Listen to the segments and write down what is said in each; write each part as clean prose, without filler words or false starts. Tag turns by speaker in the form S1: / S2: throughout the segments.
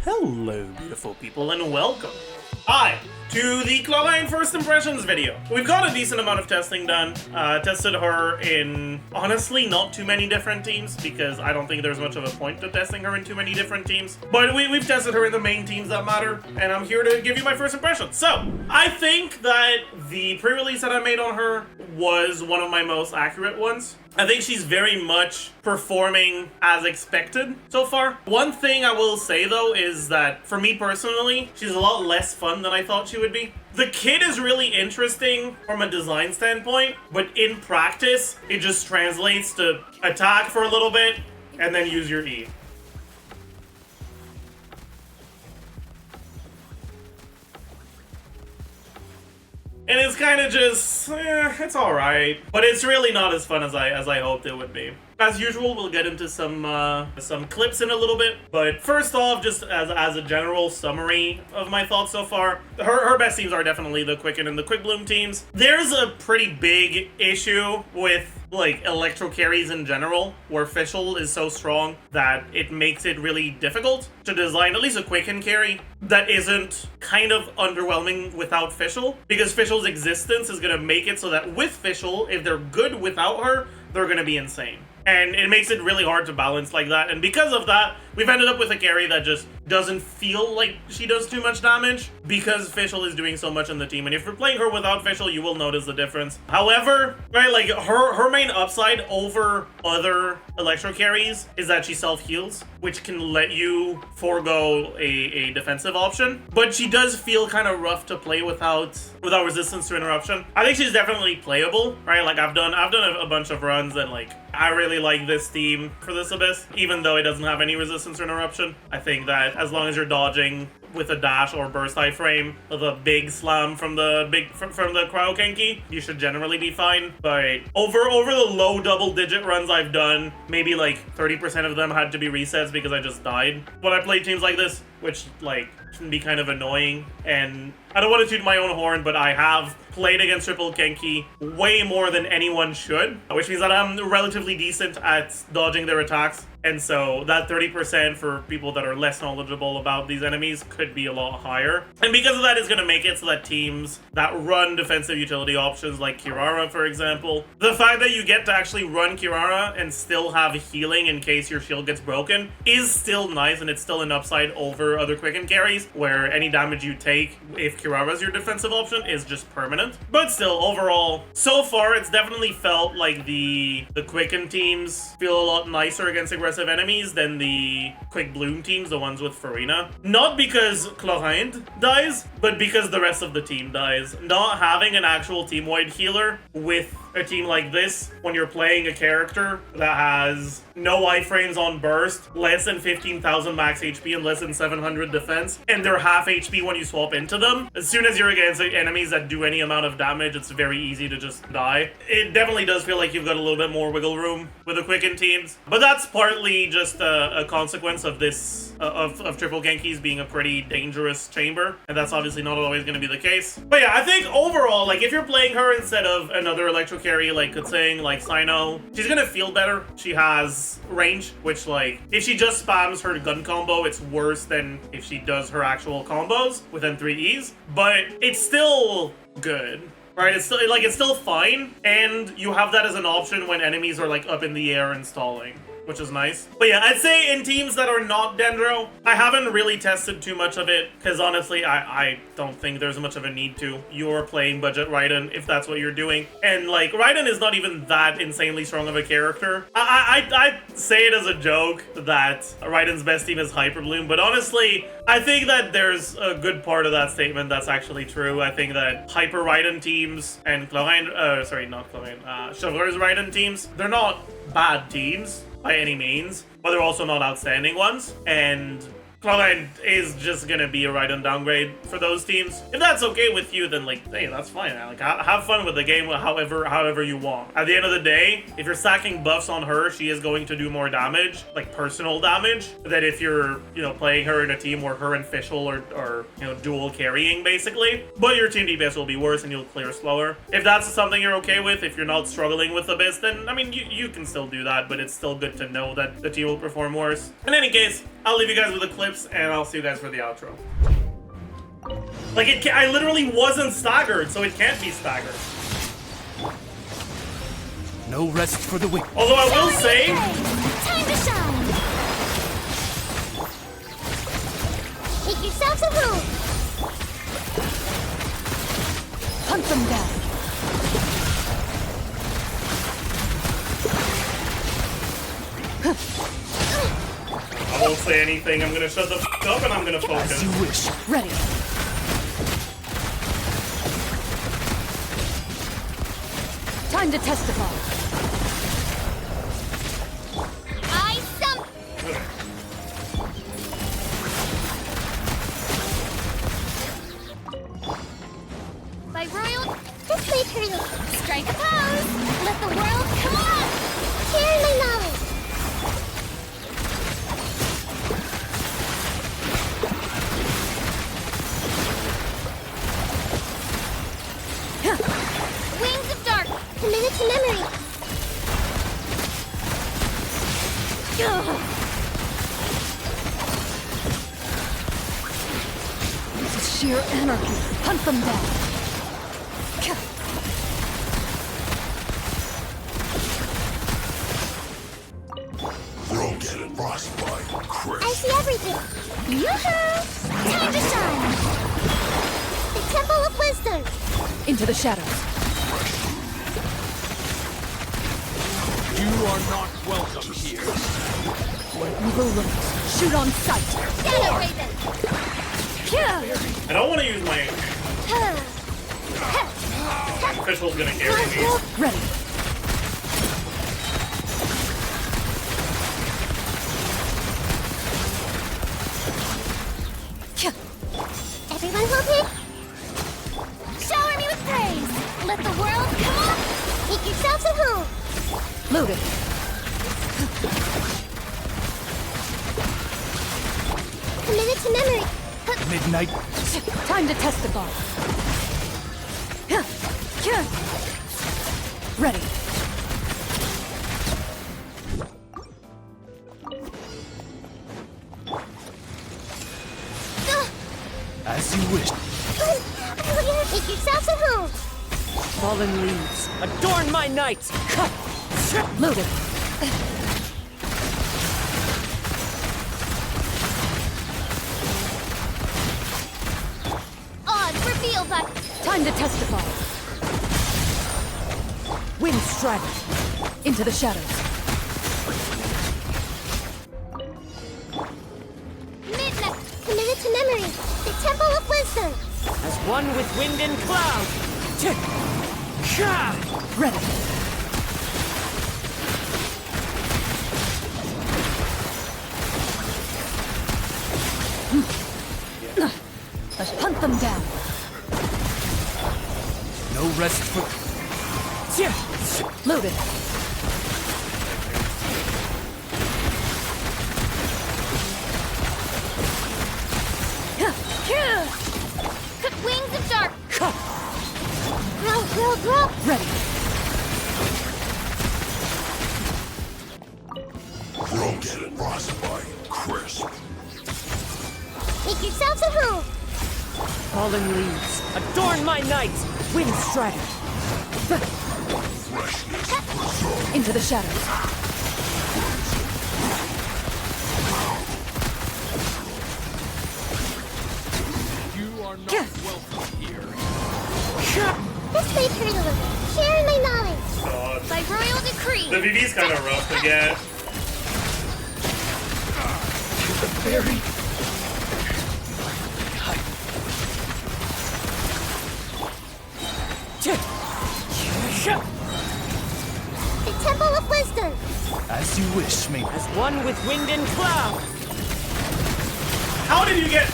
S1: Hello, beautiful people, and welcome. Hi to the Clorinde First Impressions video. We've got a decent amount of testing done. Tested her in, honestly, not too many different teams, because I don't think there's much of a point to testing her in too many different teams. But we've tested her in the main teams that matter, and I'm here to give you my first impressions. So, I think that the pre-release that I made on her was one of my most accurate ones. I think she's very much performing as expected so far. One thing I will say though is that for me personally, she's a lot less fun than I thought she would be. The kit is really interesting from a design standpoint, but in practice, it just translates to attack for a little bit and then use your E. And it's kind of just, it's alright. But it's really not as fun as I hoped it would be. As usual, we'll get into some clips in a little bit. But first off, just as a general summary of my thoughts so far, her best teams are definitely the Quicken and the QuickBloom teams. There's a pretty big issue with like electro carries in general, where Fischl is so strong that it makes it really difficult to design at least a Quicken carry that isn't kind of underwhelming without Fischl, because Fischl's existence is going to make it so that with Fischl, if they're good without her, they're going to be insane. And it makes it really hard to balance like that. And because of that, we've ended up with a carry that just doesn't feel like she does too much damage because Fischl is doing so much in the team. And if you're playing her without Fischl, you will notice the difference. However, right, like her main upside over other electro carries is that she self-heals, which can let you forego a defensive option. But she does feel kind of rough to play without resistance to interruption. I think she's definitely playable, right? Like I've done a bunch of runs and like I really like this team for this Abyss, even though it doesn't have any resistance or interruption. I think that as long as you're dodging with a dash or burst iframe, the big slam from the cryo kenki, you should generally be fine. But over the low double-digit runs I've done, maybe like 30% of them had to be resets because I just died when I played teams like this, which like can be kind of annoying. And I don't want to toot my own horn, but I have played against triple kenki way more than anyone should, which means that I'm relatively decent at dodging their attacks. And so that 30% for people that are less knowledgeable about these enemies could be a lot higher. And because of that, it's going to make it so that teams that run defensive utility options like Kirara, for example, the fact that you get to actually run Kirara and still have healing in case your shield gets broken is still nice, and it's still an upside over other Quicken carries, where any damage you take, if Kirara's your defensive option, is just permanent. But still, overall, so far, it's definitely felt like the Quicken teams feel a lot nicer against aggressive enemies than the QuickBloom teams, the ones with Furina. Not because Clorinde dies, but because the rest of the team dies. Not having an actual team-wide healer with a team like this, when you're playing a character that has no iframes on burst, less than 15,000 max HP and less than 700 defense, and they're half HP when you swap into them, as soon as you're against enemies that do any amount of damage, it's very easy to just die. It definitely does feel like you've got a little bit more wiggle room with the Quicken teams, but that's partly just a consequence of this of triple Genki's being a pretty dangerous chamber, and that's obviously not always going to be the case. But yeah, I think overall, like if you're playing her instead of another electro carry like Kutsing, like Sino, she's gonna feel better. She has range, which like if she just spams her gun combo, it's worse than if she does her actual combos within 3 Es, but it's still good. Right, it's still fine, and you have that as an option when enemies are like up in the air and stalling, which is nice. But yeah, I'd say in teams that are not Dendro, I haven't really tested too much of it, because honestly, I don't think there's much of a need to. You're playing budget Raiden if that's what you're doing. And like, Raiden is not even that insanely strong of a character. I say it as a joke that Raiden's best team is Hyperbloom, but honestly, I think that there's a good part of that statement that's actually true. I think that Hyper Raiden teams and Chevreuse Raiden teams, they're not bad teams by any means, but they're also not outstanding ones, and Clorinde is just gonna be a Raiden downgrade for those teams. If that's okay with you, then like, hey, that's fine. Like, have fun with the game however you want. At the end of the day, if you're stacking buffs on her, she is going to do more damage, like personal damage, than if you're, playing her in a team where her and Fischl are dual carrying basically. But your team DPS will be worse and you'll clear slower. If that's something you're okay with, if you're not struggling with Abyss, then I mean, you can still do that, but it's still good to know that the team will perform worse. In any case, I'll leave you guys with the clips, and I'll see you guys for the outro. Like, I literally wasn't staggered, so it can't be staggered.
S2: No rest for the wicked.
S1: Although I will say...
S3: Time to shine! Make yourselves a home!
S4: Hunt them down.
S1: I won't say anything. I'm gonna shut the f up and I'm gonna focus.
S2: As you wish.
S4: Ready. Time to testify.
S1: Okay.
S3: By royal, this way, turtle. Strike a pose. Let the world come on. Share my knowledge. Wings of dark. Committed to memory.
S4: This is sheer anarchy. Hunt them down.
S5: Broken and frostbite,
S3: I
S5: Chris.
S3: see everything. Yoo-hoo! Time to shine. The Temple of Wisdom.
S4: Into the shadows.
S2: You are not welcome here.
S4: Where evil lurks. Shoot on sight.
S3: Shadow Raven.
S1: I don't want to use my... Fischl's gonna carry me.
S4: Ready.
S3: Everyone hold it. Shower me with praise. Let the world come on. Make yourselves at home.
S4: Loaded.
S3: Committed to memory.
S2: Midnight.
S4: Time to testify. Ready.
S2: As you wish.
S3: Make yourselves at home.
S4: Fallen leaves. Adorn my night. Loaded.
S3: Odds revealed by
S4: Time to testify. Wind strike. Into the shadows.
S3: midnight. Committed to memory. The Temple of Wisdom.
S4: As one with wind and cloud. Ready. Let's hunt them down.
S2: No rest for...
S4: Loaded.
S3: Wings of dark. Grow.
S4: Ready.
S5: Broken and frostbite, crisp.
S3: Make yourselves at home.
S4: Fallen leaves. Adorn my night. Wind strider.
S5: Freshness preserved.
S4: Into the shadows.
S2: You are not welcome here.
S3: This way, turtle. Share my knowledge.
S1: God.
S3: By royal decree.
S1: The VV's kind of rough to get.
S2: Very...
S3: The Temple of Wisdom.
S2: As you wish, me.
S4: As one with wind and cloud.
S1: How did you get...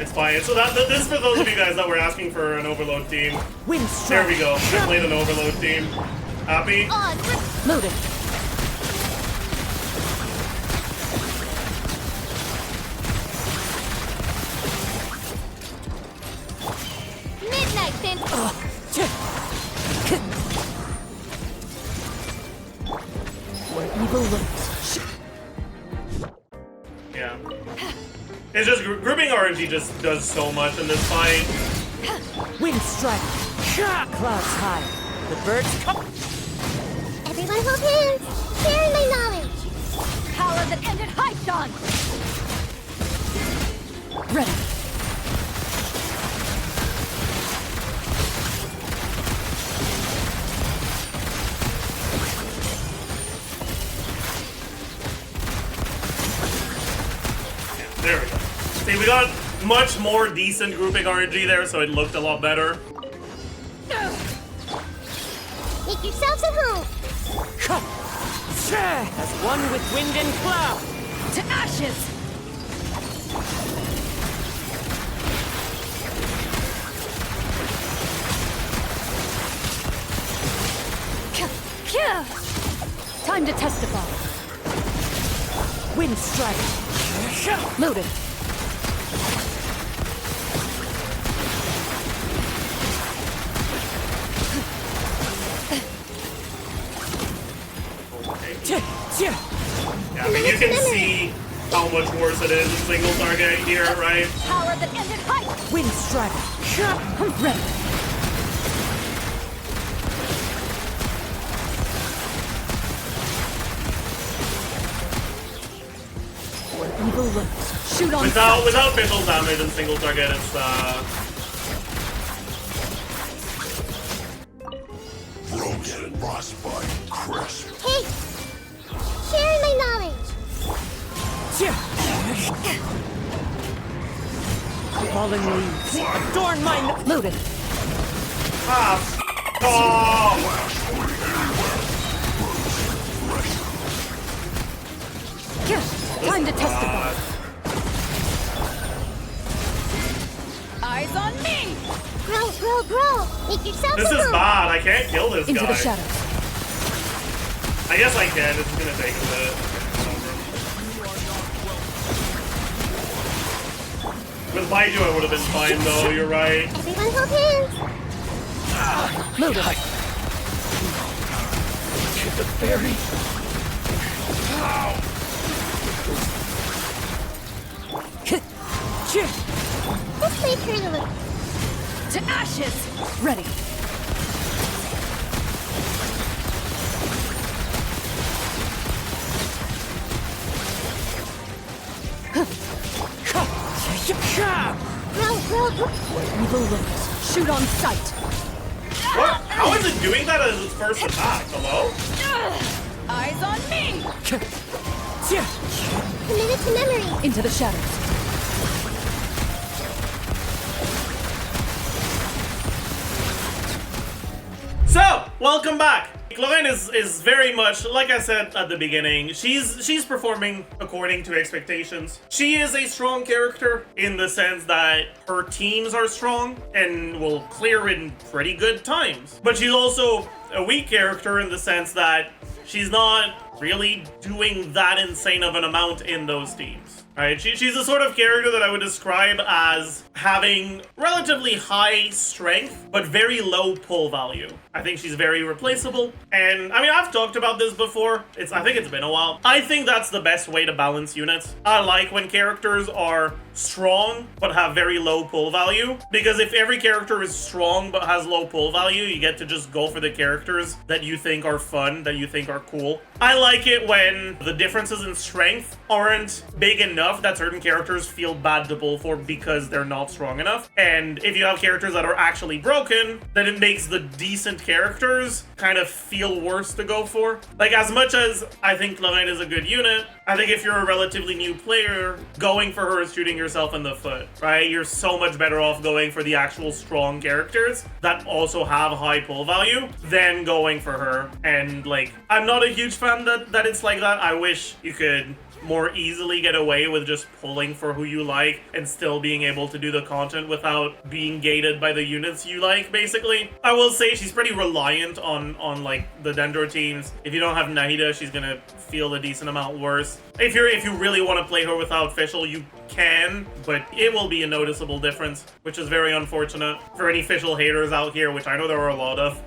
S1: It's fine. So this is for those of you guys that were asking for an overload team.
S4: Wind
S1: There
S4: strike.
S1: we go. I played an overload team. Happy?
S3: Odds.
S4: Loaded.
S3: Midnight then.
S4: evil lurks.
S1: Yeah. It's just grouping RNG just does so much in this fight.
S4: Wind strike. Clouds high. The birds come.
S3: Everyone hold hands. Sharing my knowledge. Power that ended Hypedon.
S4: Ready.
S1: There we go. See, we got much more decent grouping RNG there, so it looked a lot better.
S3: Make yourselves at home.
S4: As one with wind and cloud.
S3: To ashes.
S4: Time to testify. Wind strike. Loaded.
S1: Yeah, I mean, you can see how much worse it is in single target here, right?
S3: Power that ended hype.
S4: Wind strike. Ready. Where evil lurks. Shoot on sight.
S1: Without Fischl damage in single target, it's
S5: Roasted, frostbite, crisp.
S3: Hey! Sharing my knowledge.
S4: Falling leaves. Adorn my loaded.
S1: oh,
S4: Time to testify.
S3: Eyes on me. Grow, grow, grow. Make yourselves
S1: this
S3: at
S1: is
S3: home.
S1: bad. I can't kill this
S4: Into
S1: guy.
S4: the shadows.
S1: I guess I can. It's gonna take a bit. With Beidou, I would have been fine, though. You're right.
S3: Everyone hold hands.
S4: Loaded.
S2: Get the fairy.
S3: Let's play turn a little.
S4: To ashes. Ready.
S3: Grow, grow, grow.
S4: Evil lurks. Shoot on sight.
S1: What? How is it doing that as its first attack? Hello?
S3: Eyes on me.
S4: Committed
S3: to memory.
S4: Into the shadows.
S1: So, welcome back. Clorinde is very much, like I said at the beginning, she's performing according to expectations. She is a strong character in the sense that her teams are strong and will clear in pretty good times. But she's also a weak character in the sense that she's not really doing that insane of an amount in those teams. Right? She's the sort of character that I would describe as having relatively high strength, but very low pull value. I think she's very replaceable. And I mean, I've talked about this before. I think it's been a while. I think that's the best way to balance units. I like when characters are strong, but have very low pull value. Because if every character is strong, but has low pull value, you get to just go for the characters that you think are fun, that you think are cool. I like it when the differences in strength aren't big enough that certain characters feel bad to pull for because they're not strong enough. And if you have characters that are actually broken, then it makes the decent characters kind of feel worse to go for. Like, as much as I think Clorinde is a good unit, I think if you're a relatively new player, going for her is shooting yourself in the foot, right? You're so much better off going for the actual strong characters that also have high pull value than going for her. And like, I'm not a huge fan that it's like that. I wish you could more easily get away with just pulling for who you like and still being able to do the content without being gated by the units you like, basically. I will say she's pretty reliant on like the Dendro teams. If you don't have Nahida, she's gonna feel a decent amount worse. If you really want to play her without Fischl, you can, but it will be a noticeable difference, which is very unfortunate for any Fischl haters out here, which I know there are a lot of.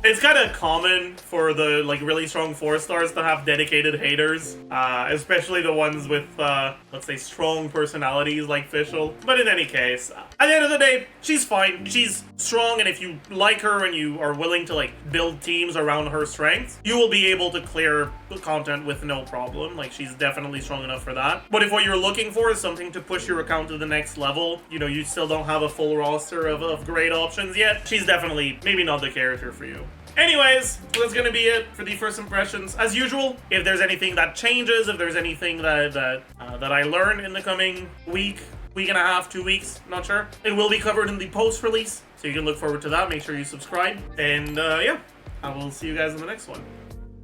S1: It's kind of common for the like really strong 4-stars to have dedicated haters, especially the ones with let's say strong personalities like Fischl. But in any case, at the end of the day, she's fine. She's strong, and if you like her and you are willing to like build teams around her strengths, you will be able to clear the content with no problem. Like, she's definitely strong enough for that. But if what you're looking for is something to push your account to the next level, you know, you still don't have a full roster of great options yet, she's definitely maybe not the character for you. Anyways, that's gonna be it for the first impressions. As usual, if there's anything that changes, if there's anything that I learn in the coming week and a half, 2 weeks, not sure, it will be covered in the post-release, so you can look forward to that. Make sure you subscribe, and yeah, I will see you guys in the next one.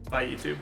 S1: Bye, YouTube.